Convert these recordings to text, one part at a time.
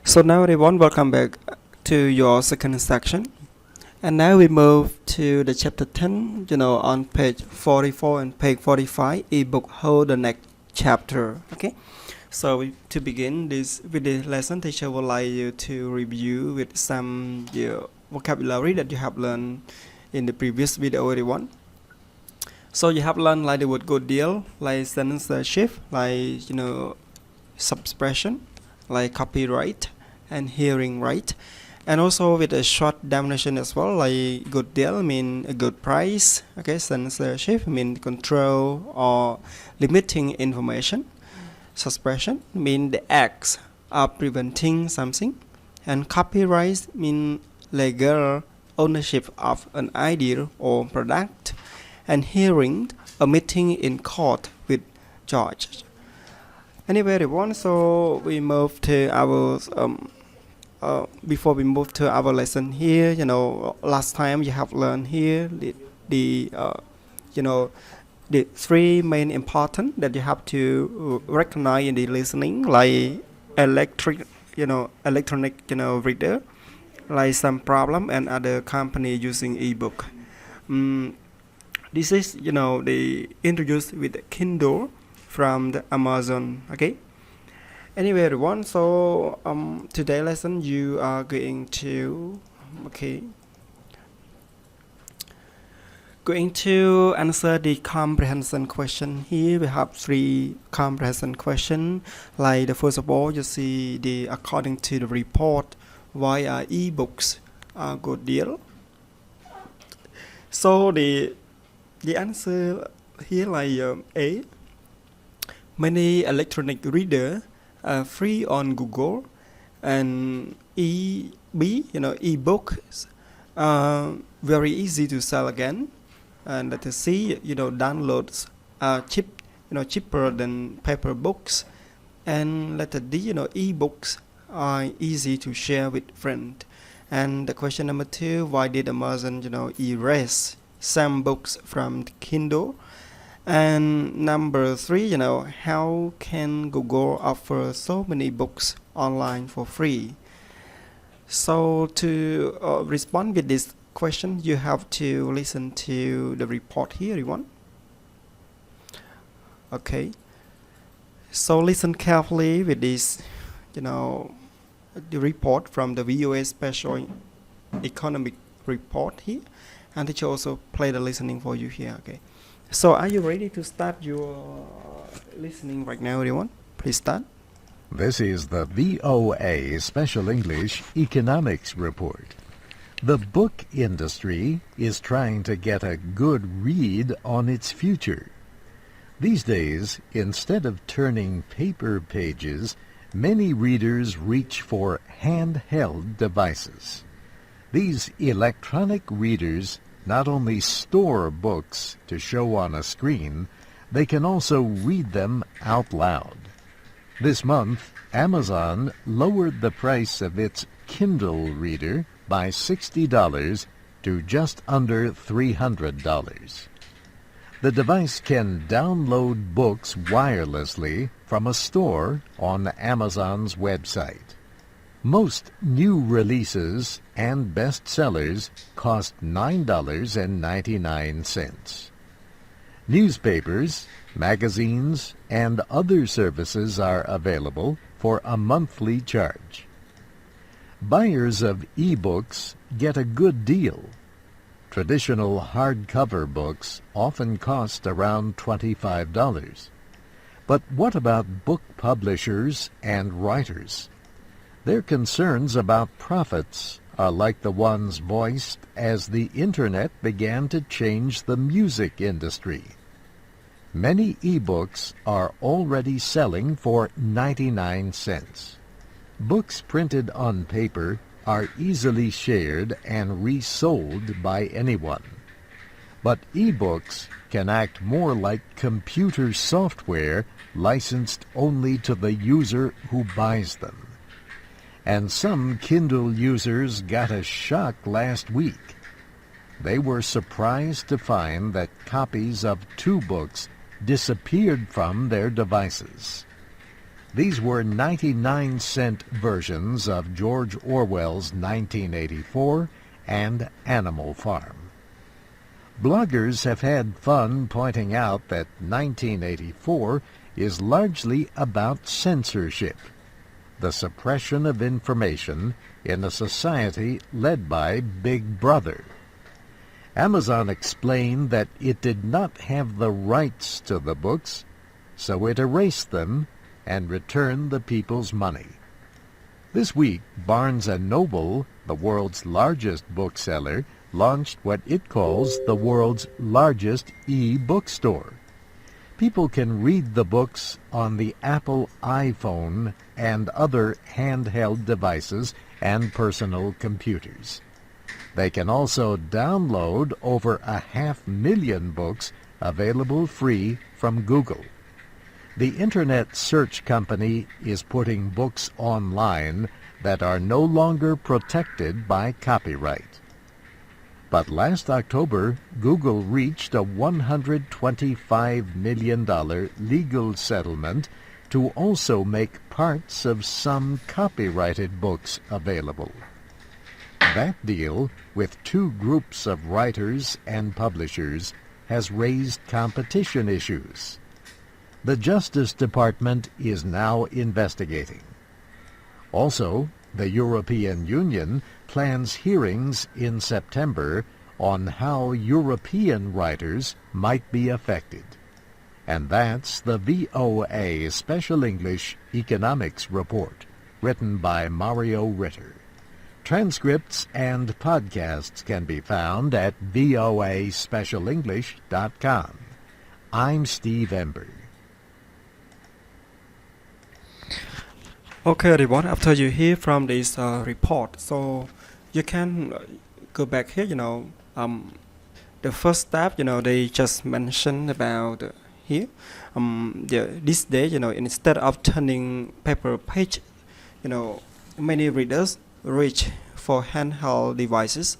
So now everyone, welcome back to your second section. And now we move to the chapter 10, on page 44 and page 45, ebook hold the next chapter. Okay. So to begin this with the lesson, teacher would like you to review with some vocabulary that you have learned in the previous video, everyone. So you have learned like the word good deal, like censorship, like subspression, like copyright and hearing right, and also with a short definition as well, like good deal mean a good price. Okay, censorship mean control or limiting information. Suppression mean the acts of preventing something, and copyright mean legal ownership of an idea or product, and hearing a meeting in court with judge. Anyway, everyone, so we move to our before we move to our lesson here, last time you have learned here the the three main important that you have to recognize in the listening, like electronic reader, like some problem and other company using ebook. This is they introduced with Kindle from the Amazon. Okay. Anyway, everyone, so today lesson you are going to answer the comprehension question. Here we have three comprehension question. Like the first of all, you see the according to the report, why are ebooks a good deal? So the answer here like A. Many electronic reader are free on Google, and ebooks are very easy to sell again. And let us see, downloads are cheaper than paper books. And letter D, ebooks are easy to share with friends. And the question number 2, why did Amazon, erase some books from Kindle? And number 3, how can Google offer so many books online for free? So to respond with this question, you have to listen to the report here, everyone. Okay. So listen carefully with this, the report from the VOA Special Economic Report here. And teacher also play the listening for you here, okay. So are you ready to start your listening right now, everyone? Please start. This is the VOA Special English Economics Report. The book industry is trying to get a good read on its future. These days, instead of turning paper pages, many readers reach for handheld devices. These electronic readers not only store books to show on a screen, they can also read them out loud. This month, Amazon lowered the price of its Kindle reader by $60 to just under $300. The device can download books wirelessly from a store on Amazon's website. Most new releases and bestsellers cost $9.99. Newspapers, magazines, and other services are available for a monthly charge. Buyers of ebooks get a good deal. Traditional hardcover books often cost around $25. But what about book publishers and writers? Their concerns about profits are like the ones voiced as the Internet began to change the music industry. Many ebooks are already selling for 99 cents. Books printed on paper are easily shared and resold by anyone. But ebooks can act more like computer software licensed only to the user who buys them. And some Kindle users got a shock last week. They were surprised to find that copies of 2 books disappeared from their devices. These were 99-cent versions of George Orwell's 1984 and Animal Farm. Bloggers have had fun pointing out that 1984 is largely about censorship, the suppression of information in a society led by Big Brother. Amazon explained that it did not have the rights to the books, so it erased them and returned the people's money. This week, Barnes & Noble, the world's largest bookseller, launched what it calls the world's largest e-bookstore. People can read the books on the Apple iPhone and other handheld devices and personal computers. They can also download over 500,000 books available free from Google. The Internet search company is putting books online that are no longer protected by copyright. But last October, Google reached a $125 million legal settlement to also make parts of some copyrighted books available. That deal, with two groups of writers and publishers, has raised competition issues. The Justice Department is now investigating. Also, the European Union plans hearings in September on how European writers might be affected. And that's the VOA Special English Economics Report, written by Mario Ritter. Transcripts and podcasts can be found at voaspecialenglish.com. I'm Steve Ember. Okay, everyone, after you hear from this report, so you can go back here, the first step, they just mentioned about here. This day, instead of turning paper page, many readers reach for handheld devices.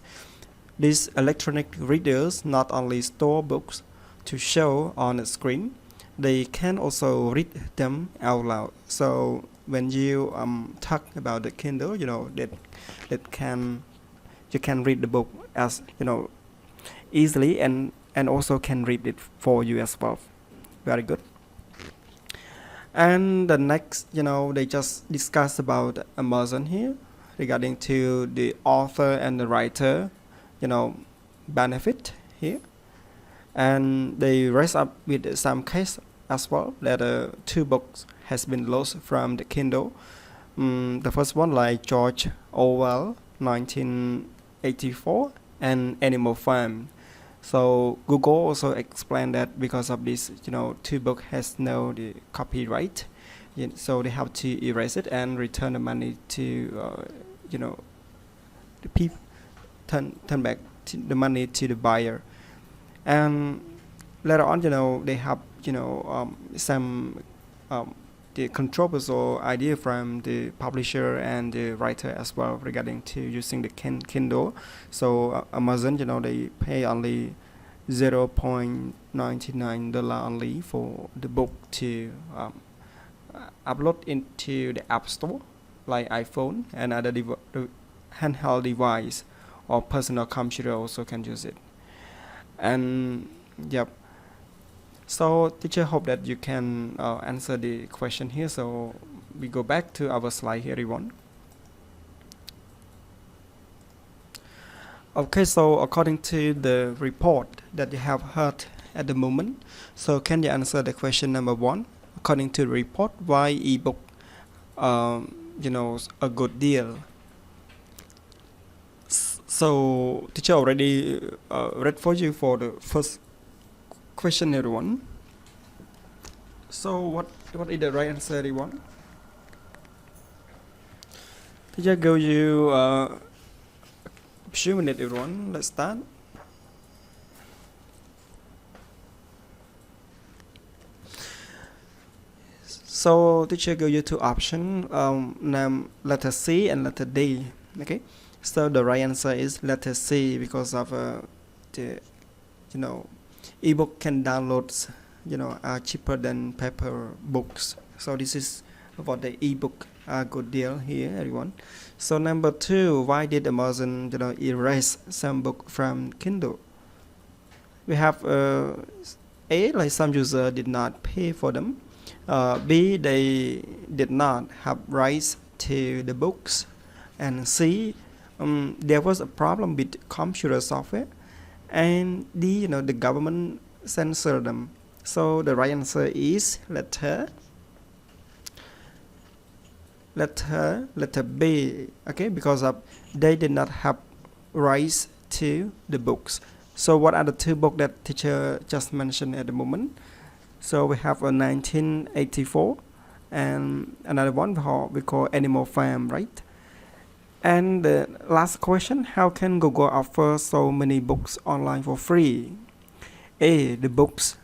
These electronic readers not only store books to show on the screen, they can also read them out loud. So when you talk about the Kindle, that you can read the book as easily and also can read it for you as well. Very good. And the next, they just discuss about Amazon here regarding to the author and the writer, benefit here. And they raise up with some case as well that 2 books has been lost from the Kindle. The first one like George Orwell 1984 and Animal Farm. So Google also explained that because of this, 2 book has no the copyright, so they have to erase it and return the money to the people, turn back the money to the buyer. And later on, they have some the controversial idea from the publisher and the writer as well regarding to using the Kindle. So Amazon, they pay only $0.99 only for the book to upload into the App Store, like iPhone and other handheld device or personal computer also can use it. And yep. So teacher hope that you can answer the question here. So we go back to our slide here, everyone. Okay, so according to the report that you have heard at the moment, so can you answer the question number 1? According to the report, why ebook, a good deal? So teacher already read for you for the first question, everyone. So what is the right answer, everyone? Teacher give you a few minutes, everyone. Let's start. So teacher give you 2 options, name letter C and letter D. Okay. So the right answer is letter C because of the ebook can download are cheaper than paper books. So this is for the ebook a good deal here, everyone. So number 2, why did Amazon erase some book from Kindle? We have A, like some user did not pay for them. B, they did not have rights to the books. And C, there was a problem with computer software. And D, the government censored them. So the right answer is letter B. Okay, because of they did not have rights to the books. So what are the 2 books that teacher just mentioned at the moment? So we have a 1984 and another one we call Animal Farm, right? And the last question, how can Google offer so many books online for free? A, the books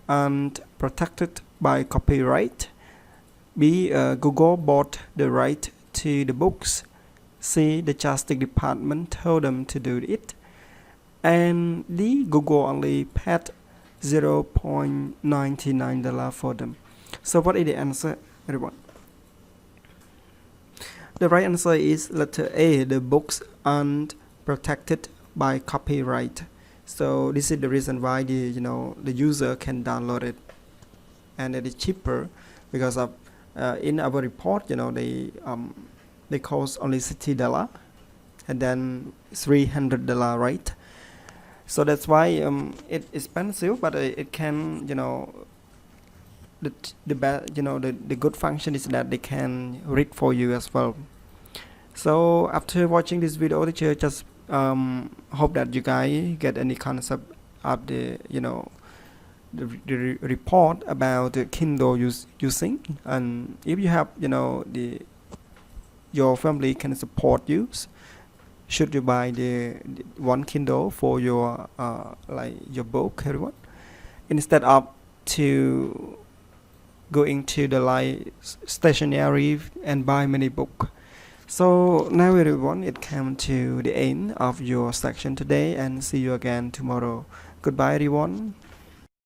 aren't protected by copyright. B, Google bought the right to the books. C, the Justice Department told them to do it. And D, Google only paid $0.99 for them. So what is the answer, everyone? The right answer is letter A, the books aren't protected by copyright. So this is the reason why the user can download it, and it is cheaper because of in our report they cost only $60 and then $300, right? So that's why it's expensive, but it can the good function is that they can read for you as well. So after watching this video, teacher just hope that you guys get any concept of the the report about the Kindle using, and if you have your family can support you, should you buy the one Kindle for your like your book, everyone, instead of to going to the like stationery and buy many book. So now everyone, it came to the end of your section today, and see you again tomorrow. Goodbye everyone.